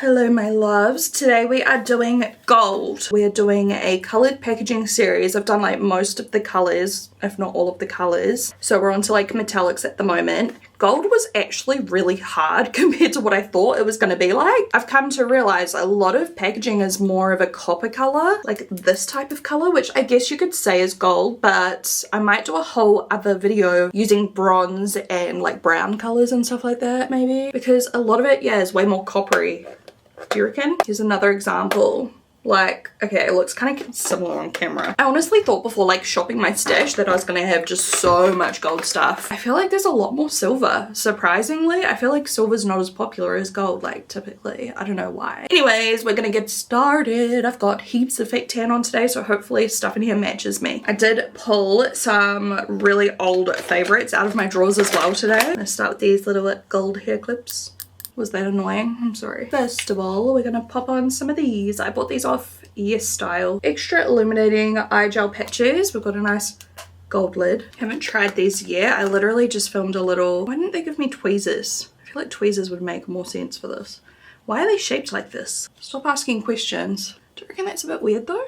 Hello my loves, today we are doing gold. We are doing a coloured packaging series. I've done like most of the colours, if not all of the colours. So we're on to like metallics at the moment. Gold was actually really hard compared to what I thought it was going to be like. I've come to realise a lot of packaging is more of a copper colour, like this type of colour, which I guess you could say is gold, but I might do a whole other video using bronze and like brown colours and stuff like that maybe, because a lot of it, yeah, is way more coppery. Do you reckon? Here's another example. Like, okay, it looks kind of similar on camera. I honestly thought before like shopping my stash that I was gonna have just so much gold stuff. I feel like there's a lot more silver. Surprisingly, I feel like silver's not as popular as gold, like typically. I don't know why. Anyways, we're gonna get started. I've got heaps of fake tan on today, so hopefully stuff in here matches me. I did pull some really old favorites out of my drawers as well today. I'm gonna start with these little gold hair clips. Was that annoying? I'm sorry. First of all, we're gonna pop on some of these. I bought these off Yes Style. Extra illuminating eye gel patches. We've got a nice gold lid. Haven't tried these yet. I literally just filmed a little... Why didn't they give me tweezers? I feel like tweezers would make more sense for this. Why are they shaped like this? Stop asking questions. Do you reckon that's a bit weird though?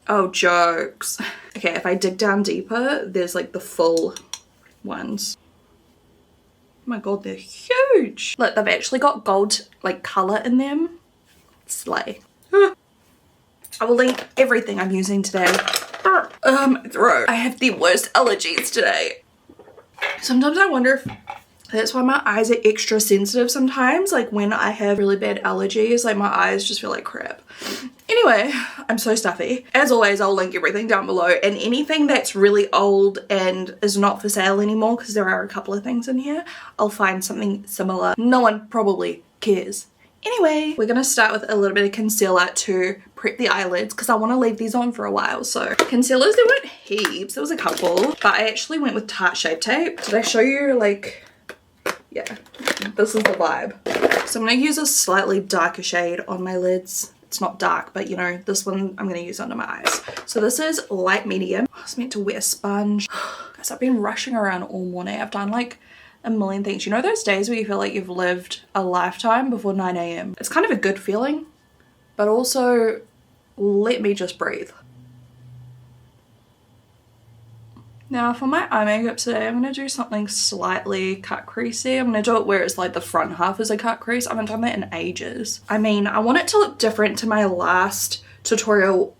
Oh, jokes. Okay, if I dig down deeper, there's like the full ones. Oh my god, they're huge. Look, they've actually got gold like colour in them. Slay. I will link everything I'm using today. Throat. I have the worst allergies today. Sometimes I wonder if that's why my eyes are extra sensitive sometimes. Like when I have really bad allergies, like my eyes just feel like crap. Anyway, I'm so stuffy. As always, I'll link everything down below, and anything that's really old and is not for sale anymore, because there are a couple of things in here, I'll find something similar. No one probably cares. Anyway, we're gonna start with a little bit of concealer to prep the eyelids because I want to leave these on for a while. So concealers, there weren't heaps, there was a couple, but I actually went with Tarte Shape Tape. Did I show you like... yeah, this is the vibe. So I'm going to use a slightly darker shade on my lids. It's not dark, but you know, this one I'm going to use under my eyes. So this is light medium. I was meant to wear a sponge. Guys, I've been rushing around all morning. I've done like a million things. You know those days where you feel like you've lived a lifetime before 9 AM? It's kind of a good feeling, but also let me just breathe. Now for my eye makeup today, I'm going to do something slightly cut creasy. I'm going to do it where it's like the front half is a cut crease. I haven't done that in ages. I mean, I want it to look different to my last tutorial,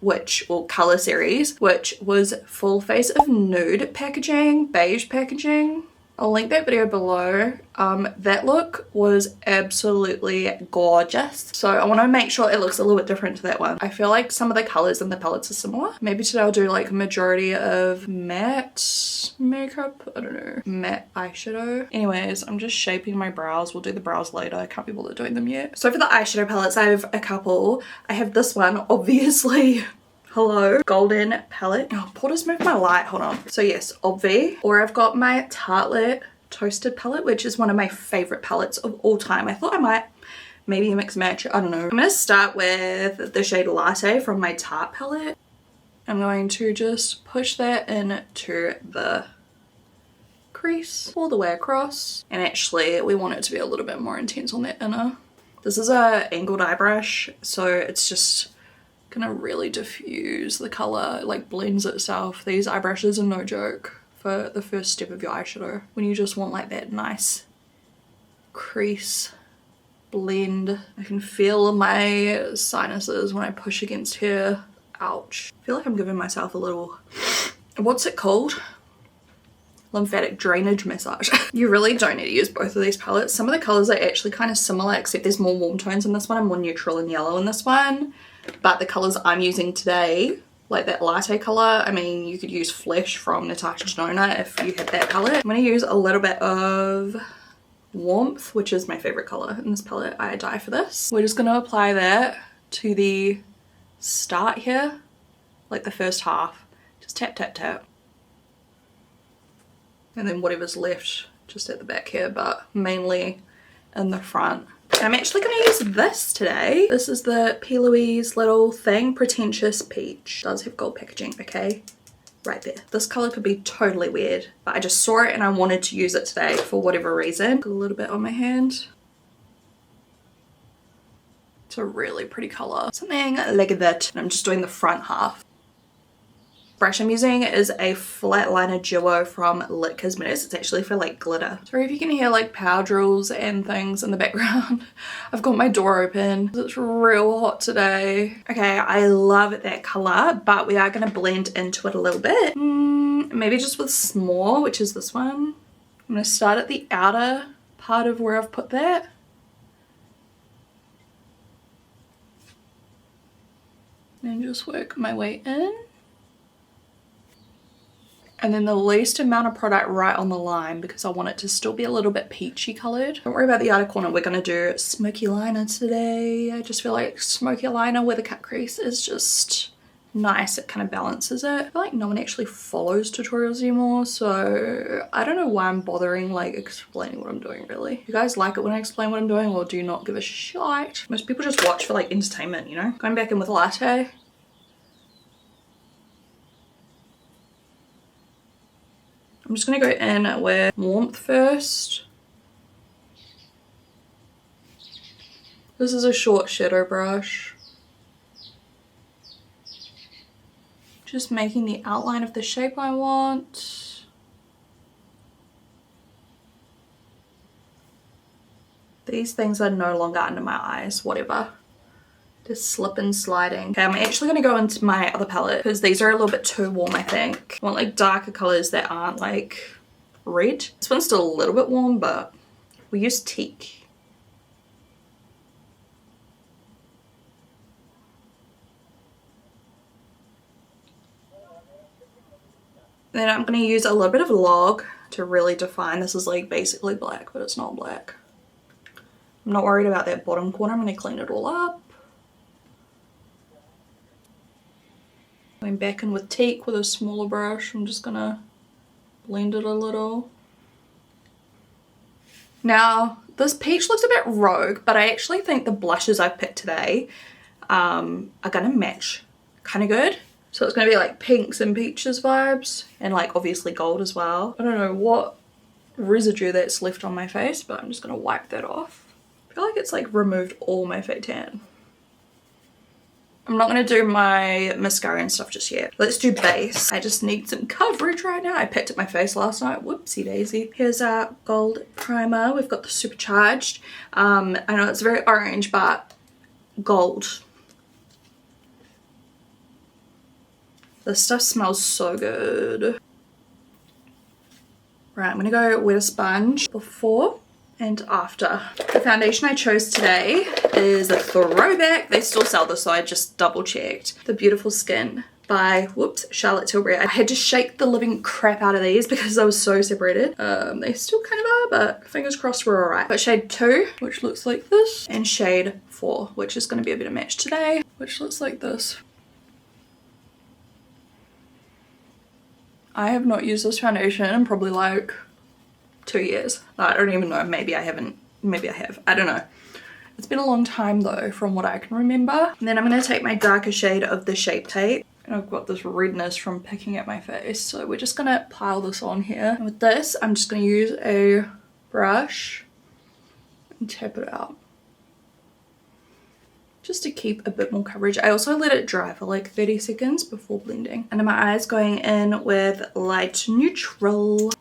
or colour series, which was full face of nude packaging, beige packaging. I'll link that video below. That look was absolutely gorgeous. So I want to make sure it looks a little bit different to that one. I feel like some of the colours in the palettes are similar. Maybe today I'll do like a majority of matte makeup. I don't know. Matte eyeshadow. Anyways, I'm just shaping my brows. We'll do the brows later. I can't be bothered doing them yet. So for the eyeshadow palettes, I have a couple. I have this one, obviously. Hello, golden palette. Oh, Porter's moved my light, hold on. So yes, Obvi. Or I've got my Tartelette Toasted palette, which is one of my favorite palettes of all time. I thought I might maybe mix match, I don't know. I'm gonna start with the shade Latte from my Tarte palette. I'm going to just push that into the crease all the way across. And actually, we want it to be a little bit more intense on that inner. This is a angled eye brush, so it's just gonna really diffuse the color. It like blends itself. These eye brushes are no joke for the first step of your eyeshadow, when you just want like that nice crease blend. I can feel my sinuses when I push against here. Ouch. I feel like I'm giving myself a little, what's it called? Lymphatic drainage massage. You really don't need to use both of these palettes. Some of the colors are actually kind of similar, except there's more warm tones in this one and more neutral and yellow in this one. But the colours I'm using today, like that latte colour, I mean, you could use Flesh from Natasha Denona if you had that palette. I'm going to use a little bit of Warmth, which is my favourite colour in this palette. I die for this. We're just going to apply that to the start here, like the first half. Just tap, tap, tap. And then whatever's left just at the back here, but mainly in the front. I'm actually going to use this today. This is the P. Louise little thing, Pretentious Peach. It does have gold packaging, okay? Right there. This color could be totally weird, but I just saw it and I wanted to use it today for whatever reason. Got a little bit on my hand. It's a really pretty color. Something like that. And I'm just doing the front half. Brush I'm using is a flat liner duo from Lit Cosmetics. It's actually for like glitter. Sorry if you can hear like power drills and things in the background. I've got my door open. It's real hot today. Okay, I love that color, but we are going to blend into it a little bit. Maybe just with S'more, which is this one. I'm going to start at the outer part of where I've put that. And just work my way in. And then the least amount of product right on the line because I want it to still be a little bit peachy coloured. Don't worry about the outer corner. We're going to do smoky liner today. I just feel like smoky liner with a cut crease is just nice. It kind of balances it. I feel like no one actually follows tutorials anymore, so I don't know why I'm bothering like explaining what I'm doing really. You guys like it when I explain what I'm doing, or do you not give a shite? Most people just watch for like entertainment, you know? Going back in with a latte. I'm just going to go in with warmth first. This is a short shadow brush. Just making the outline of the shape I want. These things are no longer under my eyes, whatever. Just slip and sliding. Okay, I'm actually going to go into my other palette because these are a little bit too warm, I think. I want like darker colors that aren't like red. This one's still a little bit warm, but we use teak. Then I'm going to use a little bit of log to really define. This is like basically black, but it's not black. I'm not worried about that bottom corner. I'm going to clean it all up. Going back in with teak with a smaller brush. I'm just gonna blend it a little. Now, this peach looks a bit rogue, but I actually think the blushes I've picked today are gonna match kind of good. So it's gonna be like pinks and peaches vibes, and like obviously gold as well. I don't know what residue that's left on my face, but I'm just gonna wipe that off. I feel like it's like removed all my fake tan. I'm not going to do my mascara and stuff just yet. Let's do base. I just need some coverage right now. I picked up my face last night. Whoopsie daisy. Here's our gold primer. We've got the supercharged. I know it's very orange, but gold. This stuff smells so good. Right, I'm going to go wet a sponge before and after. The foundation I chose today is a throwback. They still sell this, so I just double checked. The Beautiful Skin by, Charlotte Tilbury. I had to shake the living crap out of these because they were so separated. They still kind of are, but fingers crossed we're alright. But shade 2, which looks like this, and shade 4, which is going to be a better match today, which looks like this. I have not used this foundation in probably like 2 years. I don't even know, maybe I haven't, maybe I have, I don't know. It's been a long time though from what I can remember. And then I'm going to take my darker shade of the Shape Tape, and I've got this redness from picking at my face, so we're just going to pile this on here. And with this I'm just going to use a brush and tap it out just to keep a bit more coverage. I also let it dry for like 30 seconds before blending. Under my eyes, going in with light neutral.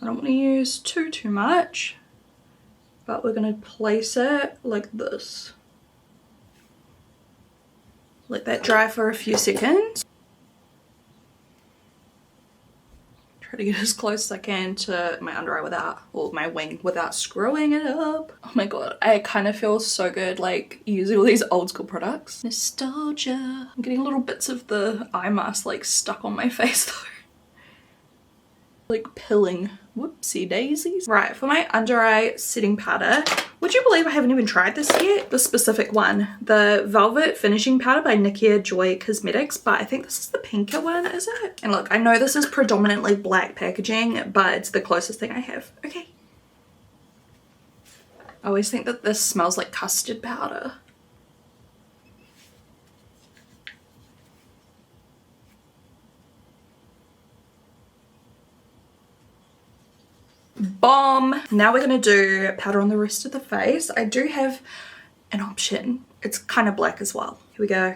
I don't want to use too much, but we're going to place it like this. Let that dry for a few seconds. Try to get as close as I can to my under eye without, or my wing, without screwing it up. Oh my god, I kind of feel so good like using all these old school products. Nostalgia. I'm getting little bits of the eye mask like stuck on my face though. Like pilling. Whoopsie daisies. Right, for my under eye setting powder, would you believe I haven't even tried this yet? The specific one, the Velvet Finishing Powder by Nikia Joy Cosmetics, but I think this is the pinker one, is it? And look, I know this is predominantly black packaging, but it's the closest thing I have. Okay. I always think that this smells like custard powder. Bomb. Now we're going to do powder on the rest of the face. I do have an option. It's kind of black as well. Here we go.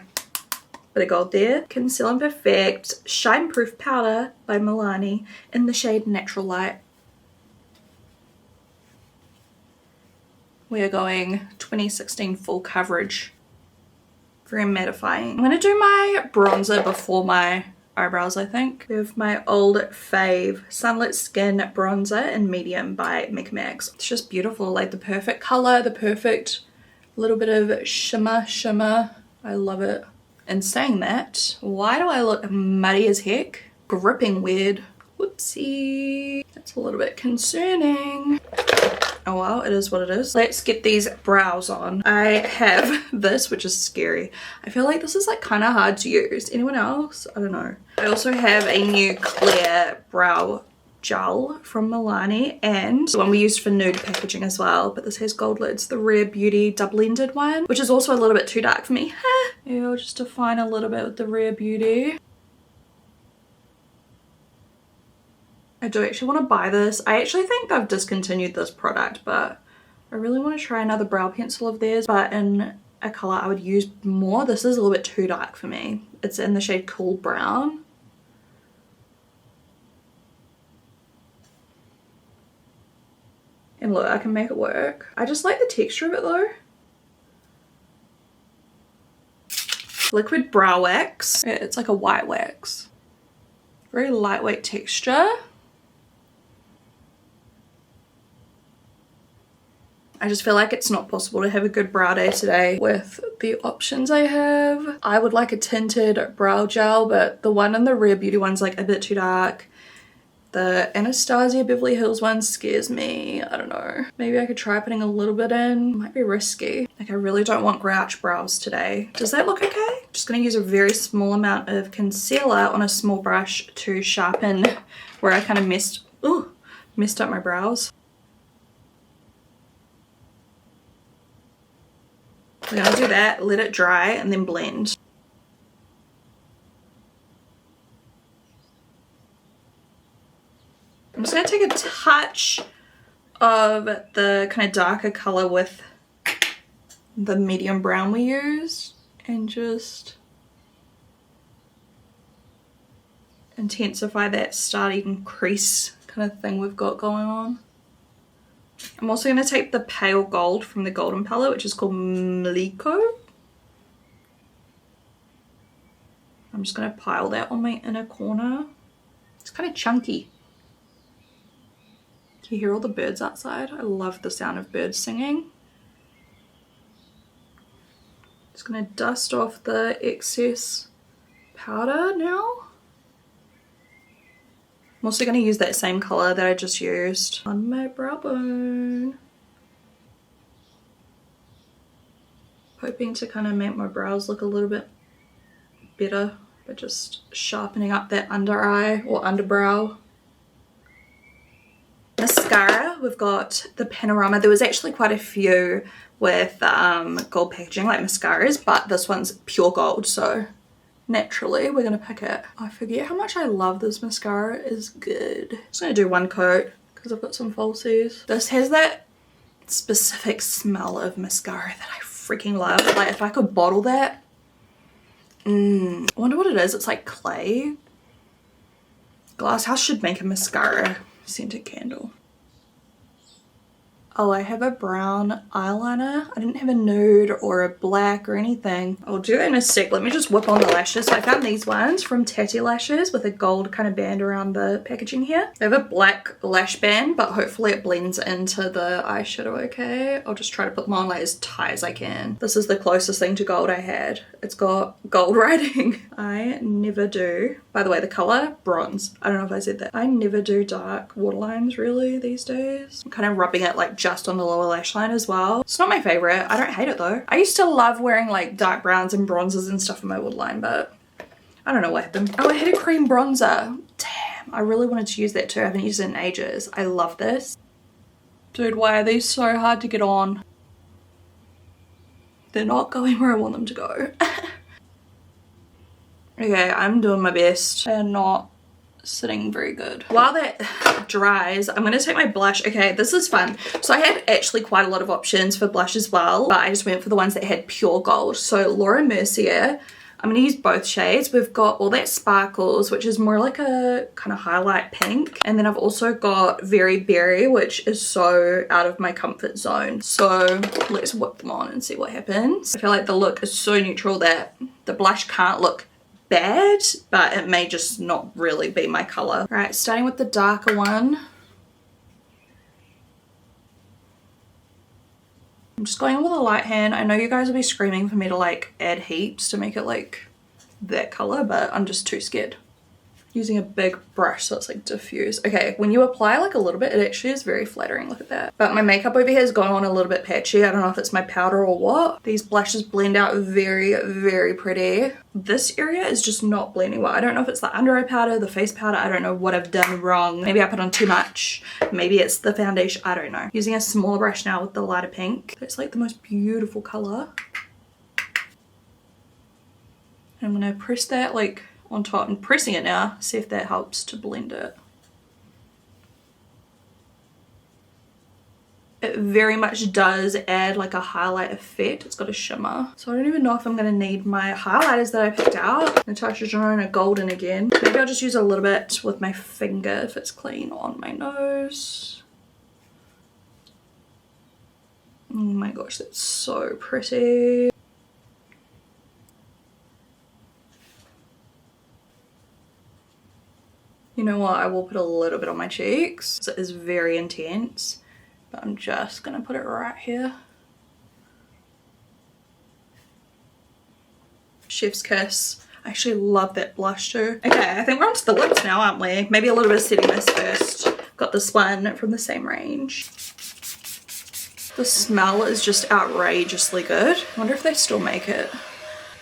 Bit of gold there. Conceal and Perfect Shine Proof Powder by Milani in the shade Natural Light. We are going 2016 full coverage. Very mattifying. I'm going to do my bronzer before my eyebrows, I think. We have my old fave Sunlit Skin Bronzer in medium by McMax. It's just beautiful, like the perfect color, the perfect little bit of shimmer. I love it. And saying that, why do I look muddy as heck? Gripping weird. Whoopsie. That's a little bit concerning. Oh well, it is what it is. Let's get these brows on. I have this, which is scary. I feel like this is like kind of hard to use. Anyone else? I don't know. I also have a new clear brow gel from Milani and the one we used for nude packaging as well, but this has gold lids, the Rare Beauty double-ended one, which is also a little bit too dark for me. Yeah, I'll just define a little bit with the Rare Beauty. I do actually want to buy this. I actually think they've discontinued this product, but I really want to try another brow pencil of theirs, but in a color I would use more. This is a little bit too dark for me. It's in the shade Cool Brown. And look, I can make it work. I just like the texture of it though. Liquid brow wax. It's like a white wax. Very lightweight texture. I just feel like it's not possible to have a good brow day today with the options I have. I would like a tinted brow gel, but the one in the Rare Beauty one's like a bit too dark. The Anastasia Beverly Hills one scares me. I don't know. Maybe I could try putting a little bit in. Might be risky. Like I really don't want grouch brows today. Does that look okay? Just gonna use a very small amount of concealer on a small brush to sharpen where I kind of messed up my brows. We're gonna do that, let it dry, and then blend. I'm just going to take a touch of the kind of darker color with the medium brown we used and just intensify that starting crease kind of thing we've got going on. I'm also going to take the pale gold from the Golden palette, which is called Maliko. I'm just going to pile that on my inner corner. It's kind of chunky. Can you hear all the birds outside? I love the sound of birds singing. Just gonna dust off the excess powder now. I'm also gonna use that same color that I just used on my brow bone. Hoping to kind of make my brows look a little bit better by just sharpening up that under eye or underbrow. Mascara, we've got the Panorama. There was actually quite a few with gold packaging like mascaras, but this one's pure gold, so naturally we're gonna pick it. I forget how much I love this mascara. It is good. Just gonna do one coat because I've got some falsies. This has that specific smell of mascara that I freaking love. Like if I could bottle that. I wonder what it is. It's like clay. Glasshouse should make a mascara scented candle. Oh, I have a brown eyeliner. I didn't have a nude or a black or anything. I'll do that in a sec. Let me just whip on the lashes. So I found these ones from Tatti Lashes with a gold kind of band around the packaging here. They have a black lash band, but hopefully it blends into the eyeshadow okay. I'll just try to put them on like as tight as I can. This is the closest thing to gold I had. It's got gold writing. I never do. By the way, the color, bronze. I don't know if I said that. I never do dark waterlines really these days. I'm kind of rubbing it like just on the lower lash line as well. It's not my favorite. I don't hate it though. I used to love wearing like dark browns and bronzers and stuff in my waterline, but I don't know what happened. Oh, I had a cream bronzer. Damn, I really wanted to use that too. I haven't used it in ages. I love this. Dude, why are these so hard to get on? They're not going where I want them to go. Okay, I'm doing my best. They're not sitting very good. While that dries, I'm going to take my blush. Okay, this is fun. So I had actually quite a lot of options for blush as well, but I just went for the ones that had pure gold. So Laura Mercier, I'm going to use both shades. We've got All That Sparkles, which is more like a kind of highlight pink. And then I've also got Very Berry, which is so out of my comfort zone. So let's whip them on and see what happens. I feel like the look is so neutral that the blush can't look bad, but it may just not really be my color. All right, starting with the darker one. I'm just going with a light hand. I know you guys will be screaming for me to like add heaps to make it like that color, but I'm just too scared. Using a big brush so it's like diffuse. Okay, when you apply like a little bit, it actually is very flattering. Look at that. But my makeup over here has gone on a little bit patchy. I don't know if it's my powder or what. These blushes blend out very, very pretty. This area is just not blending well. I don't know if it's the under eye powder, the face powder. I don't know what I've done wrong. Maybe I put on too much. Maybe it's the foundation. I don't know. Using a smaller brush now with the lighter pink. It's like the most beautiful color. I'm gonna press that like on top. I'm pressing it now, see if that helps to blend it. It very much does add like a highlight effect. It's got a shimmer. So I don't even know if I'm going to need my highlighters that I picked out. Natasha Denona Golden again. Maybe I'll just use a little bit with my finger if it's clean on my nose. Oh my gosh, that's so pretty. You know what, I will put a little bit on my cheeks. It is very intense, but I'm just gonna put it right here. Chef's kiss. I actually love that blush too. Okay, I think we're onto the lips now, aren't we? Maybe a little bit of setting mist first. Got this one from the same range. The smell is just outrageously good. I wonder if they still make it.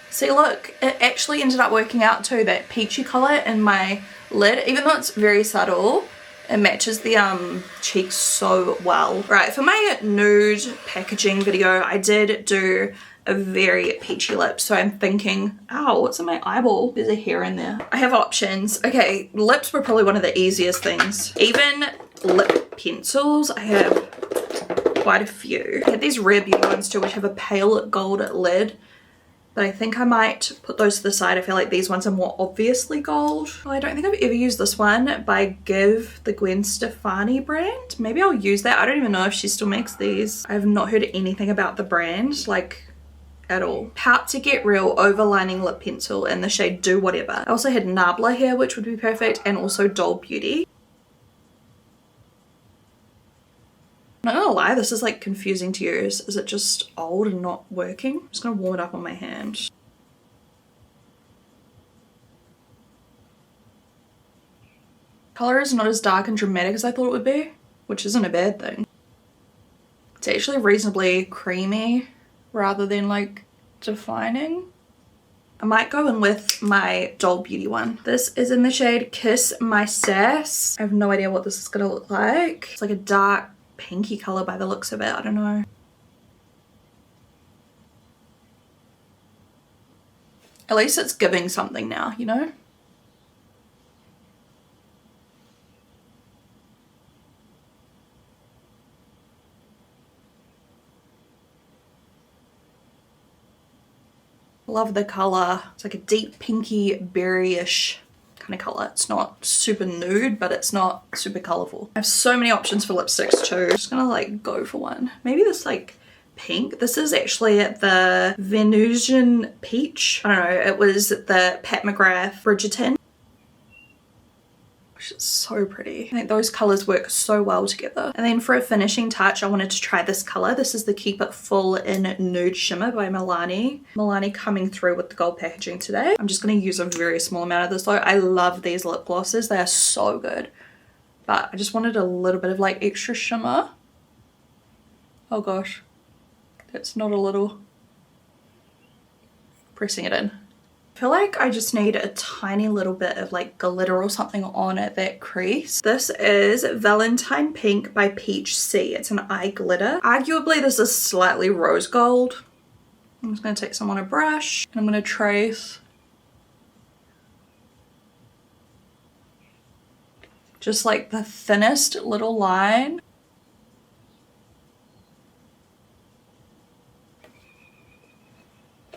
See, look, it actually ended up working out too. That peachy color in my lid, even though it's very subtle, it matches the cheeks so well. Right, for my nude packaging video, I did do a very peachy lip, so I'm thinking, ow, what's in my eyeball? There's a hair in there. I have options. Okay, lips were probably one of the easiest things. Even lip pencils, I have quite a few. I had these Rare Beauty ones too, which have a pale gold lid. But I think I might put those to the side. I feel like these ones are more obviously gold. Well, I don't think I've ever used this one by Give, the Gwen Stefani brand. Maybe I'll use that. I don't even know if she still makes these. I have not heard anything about the brand, like at all. Pout to Get Real Overlining Lip Pencil in the shade Do Whatever. I also had Nabla here, which would be perfect, and also Doll Beauty. I'm not gonna lie, this is like confusing to use. Is it just old and not working? I'm just gonna warm it up on my hand. Color is not as dark and dramatic as I thought it would be, which isn't a bad thing. It's actually reasonably creamy rather than like defining. I might go in with my Doll Beauty one. This is in the shade Kiss My Sass. I have no idea what this is gonna look like. It's like a dark pinky color by the looks of it. I don't know. At least it's giving something now, you know? Love the color. It's like a deep pinky berryish kind of color. It's not super nude, but it's not super colorful. I have so many options for lipsticks too. I'm just gonna like go for one. Maybe this like pink. This is actually the Venusian Peach. I don't know, it was the Pat McGrath Bridgerton. Which is so pretty. I think those colors work so well together. And then for a finishing touch, I wanted to try this color. This is the Keep It Full in Nude Shimmer by Milani. Milani coming through with the gold packaging today. I'm just going to use a very small amount of this though. I love these lip glosses. They are so good. But I just wanted a little bit of like extra shimmer. Oh gosh. That's not a little. Pressing it in. I feel like I just need a tiny little bit of like glitter or something on at that crease. This is Valentine Pink by Peach C. It's an eye glitter. Arguably this is slightly rose gold. I'm just going to take some on a brush and I'm going to trace. just like the thinnest little line.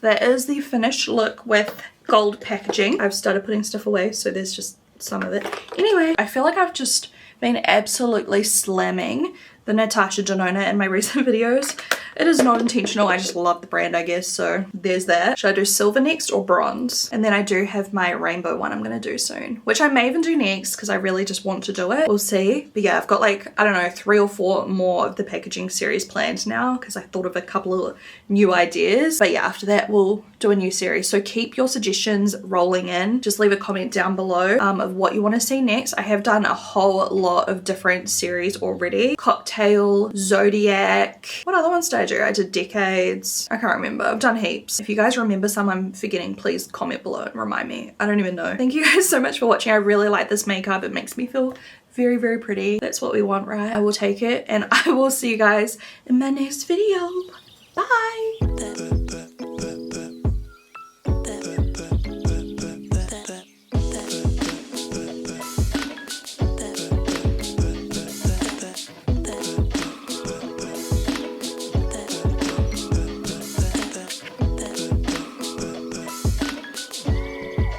That is the finished look with gold packaging. I've started putting stuff away, so there's just some of it. Anyway, I feel like I've just been absolutely slamming the Natasha Denona in my recent videos. It is not intentional, I just love the brand, I guess, so there's that. Should I do silver next or bronze? And then I do have my rainbow one I'm gonna do soon, which I may even do next because I really just want to do it. We'll see. But yeah, I've got like, I don't know, 3 or 4 more of the packaging series planned now because I thought of a couple of new ideas. But yeah, after that we'll do a new series. So keep your suggestions rolling in. Just leave a comment down below of what you want to see next. I have done a whole lot of different series already. Cocktail, Zodiac. What other ones did I do? I did Decades. I can't remember. I've done heaps. If you guys remember some I'm forgetting, please comment below and remind me. I don't even know. Thank you guys so much for watching. I really like this makeup. It makes me feel very, very pretty. That's what we want, right? I will take it and I will see you guys in my next video. Bye.